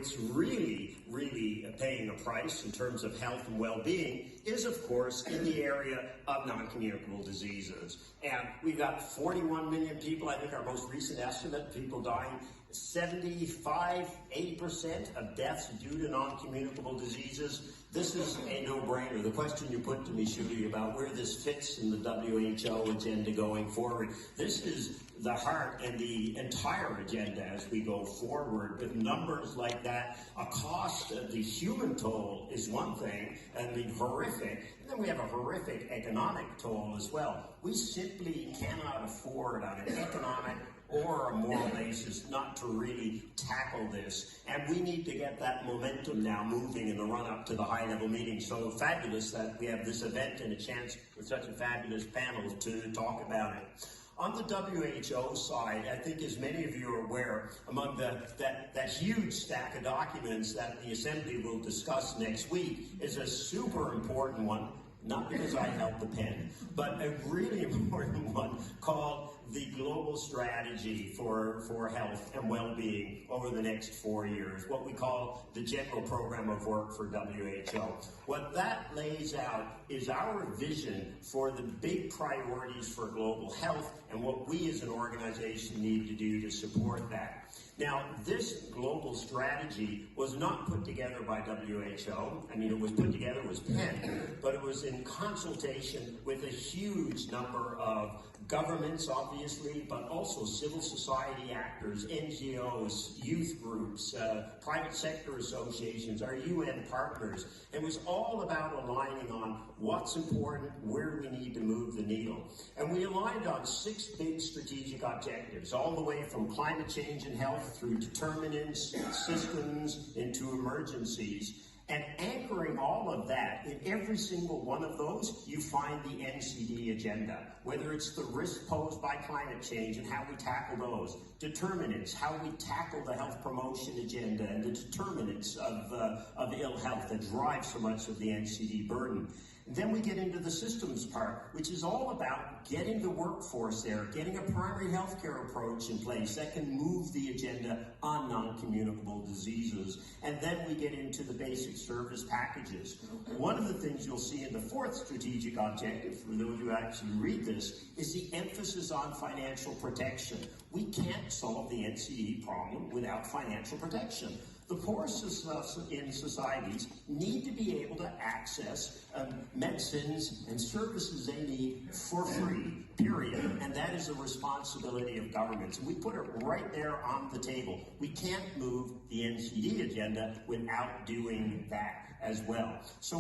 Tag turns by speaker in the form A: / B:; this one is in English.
A: it's really paying a price in terms of health and well-being is, of course, in the area of non-communicable diseases. And we've got 41 million people, I think our most recent estimate, people dying. 75–80% of deaths due to non-communicable diseases. This is a no-brainer. The question you put to me, Shuli, about where this fits in the WHO agenda going forward, this is the heart and the entire agenda as we go forward. With numbers like that, a cost of the human toll is one thing, I mean horrific, and then we have a horrific economic toll as well. We simply cannot afford on an economic or a moral basis not to really tackle this. And we need to get that momentum now moving in the run-up to the high-level meeting. So fabulous that we have this event and a chance with such a fabulous panel to talk about it. On the WHO side, I think as many of you are aware, among that huge stack of documents that the Assembly will discuss next week is a super important one, not because I held the pen, but a really important one called the Global Strategy for Health and Well-Being over the next 4 years, what we call the General Program of Work for WHO. What that lays out is our vision for the big priorities for global health and what we as an organization need to do to support that. Now, this global strategy was not put together by WHO. I mean, it was put together, it was penned, but it was in consultation with a huge number of governments, obviously, but also civil society actors, NGOs, youth groups, private sector associations, our UN partners. It was all about aligning on what's important, where we need to move the needle. And we aligned on 6 big strategic objectives, all the way from climate change and health through determinants, systems, into emergencies. And anchoring all of that, in every single one of those, you find the NCD agenda, whether it's the risk posed by climate change and how we tackle those, determinants, how we tackle the health promotion agenda and the determinants of ill health that drive so much of the NCD burden. And then we get into the systems part, which is all about getting the workforce there, getting a primary healthcare approach in place that can move the agenda on non-communicable diseases. And then we get into the basic service packages. One of the things you'll see in the 4th strategic objective, for those who actually read this, is the emphasis on financial protection. We can't solve the NCD problem without financial protection. The poorest in societies need to be able to access medicines and services they need for free, period. And that is a responsibility of governments. And we put it right there on the table. We can't move the NCD agenda without doing that as well. So